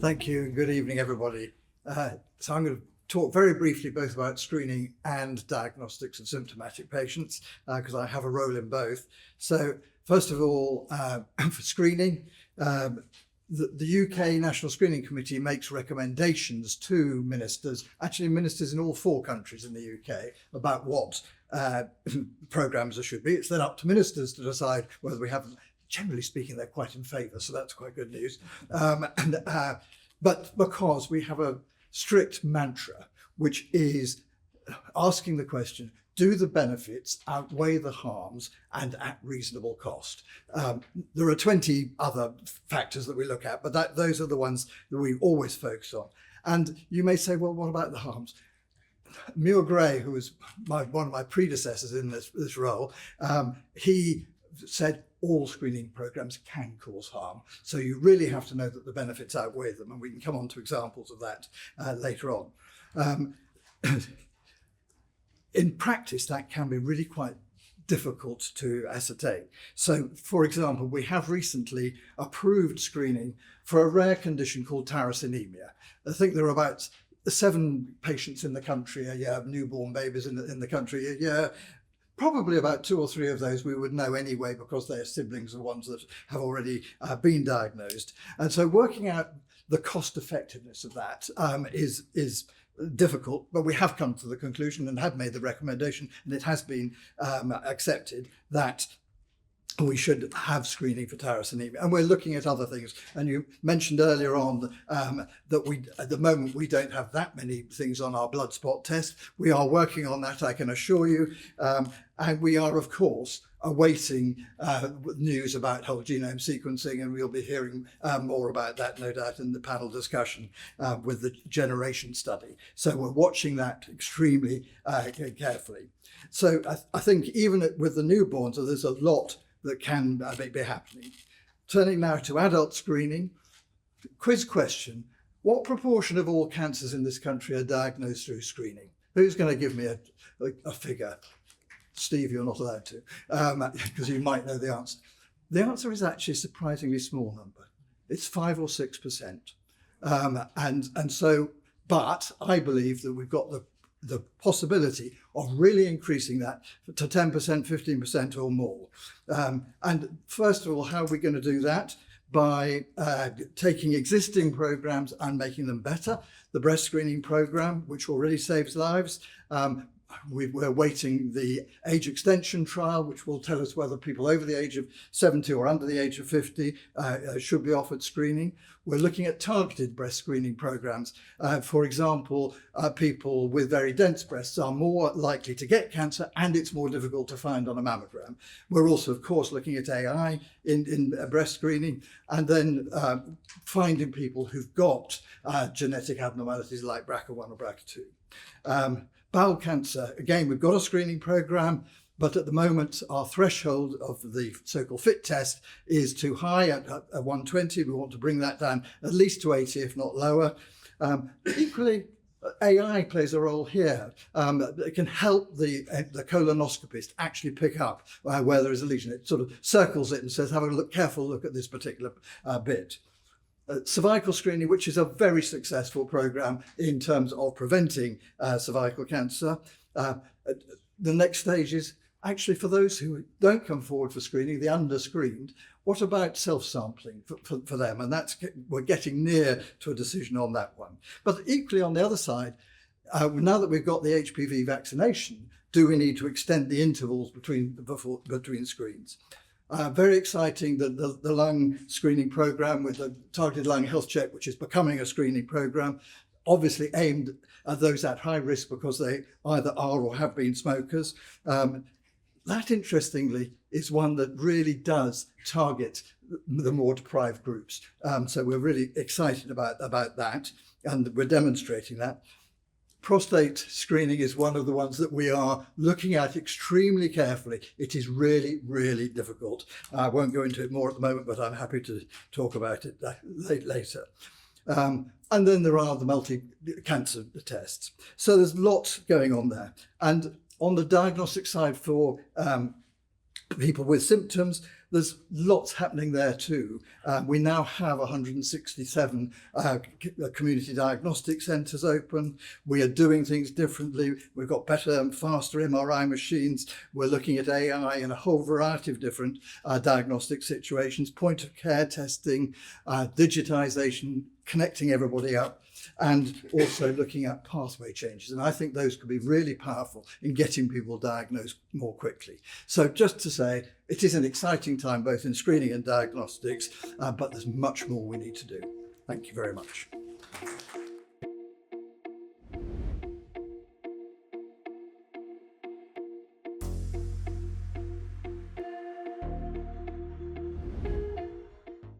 Thank you and good evening, everybody. So I'm going to talk very briefly both about screening and diagnostics of symptomatic patients because I have a role in both. So first of all, for screening, the UK National Screening Committee makes recommendations to ministers, actually ministers in all 4 countries in the UK, about what programmes there should be. It's then up to ministers to decide whether we have them. Generally speaking, they're quite in favour, so that's quite good news. But because we have a strict mantra, which is asking the question, do the benefits outweigh the harms and at reasonable cost? There are 20 other factors that we look at, but those are the ones that we always focus on. And you may say, well, what about the harms? Muir Gray, who was one of my predecessors in this role, he said all screening programs can cause harm. So you really have to know that the benefits outweigh them. And we can come on to examples of that later on. In practice, that can be really quite difficult to ascertain. So, for example, we have recently approved screening for a rare condition called tyrosinemia. I think there are about 7 patients in the country a year, newborn babies in the country a year. Probably about 2 or 3 of those we would know anyway because they're siblings of ones that have already been diagnosed. And so working out the cost effectiveness of that is difficult, but we have come to the conclusion and have made the recommendation, and it has been accepted that we should have screening for tyrosinemia. And we're looking at other things. And you mentioned earlier on that at the moment we don't have that many things on our blood spot test. We are working on that, I can assure you. And we are, of course, awaiting news about whole genome sequencing, and we'll be hearing more about that, no doubt, in the panel discussion with the generation study. So we're watching that extremely carefully. So I think even with the newborns, there's a lot that can be happening. Turning now to adult screening, quiz question: what proportion of all cancers in this country are diagnosed through screening? Who's going to give me a figure? Steve, you're not allowed to, because you might know the answer. The answer is actually a surprisingly small number. It's 5 or 6%. And so, but I believe that we've got the possibility of really increasing that to 10%, 15% or more. And first of all, how are we going to do that? By taking existing programs and making them better. The breast screening program, which already saves lives. We're waiting the age extension trial, which will tell us whether people over the age of 70 or under the age of 50 should be offered screening. We're looking at targeted breast screening programs. For example, people with very dense breasts are more likely to get cancer, and it's more difficult to find on a mammogram. We're also, of course, looking at AI in breast screening, and then finding people who've got genetic abnormalities like BRCA1 or BRCA2. Bowel cancer, again, we've got a screening program, but at the moment our threshold of the so-called FIT test is too high at 120. We want to bring that down at least to 80, if not lower. Equally, AI plays a role here. It can help the colonoscopist actually pick up where there is a lesion. It sort of circles it and says, have a careful look at this particular bit. Cervical screening, which is a very successful program in terms of preventing cervical cancer. The next stage is actually for those who don't come forward for screening, the underscreened. What about self-sampling for them? And we're getting near to a decision on that one. But equally on the other side, now that we've got the HPV vaccination, do we need to extend the intervals between screens? Very exciting that the lung screening program with the targeted lung health check, which is becoming a screening program, obviously aimed at those at high risk because they either are or have been smokers. That, interestingly, is one that really does target the more deprived groups. So we're really excited about that, and we're demonstrating that. Prostate screening is one of the ones that we are looking at extremely carefully. It is really, really difficult. I won't go into it more at the moment, but I'm happy to talk about it later. And then there are the multi-cancer tests. So there's lots going on there. And on the diagnostic side for people with symptoms, there's lots happening there too. We now have 167 community diagnostic centres open. We are doing things differently. We've got better and faster MRI machines. We're looking at AI in a whole variety of different diagnostic situations, point of care testing, digitisation, connecting everybody up, and also looking at pathway changes. And I think those could be really powerful in getting people diagnosed more quickly. So just to say, it is an exciting time both in screening and diagnostics, but there's much more we need to do. Thank you very much.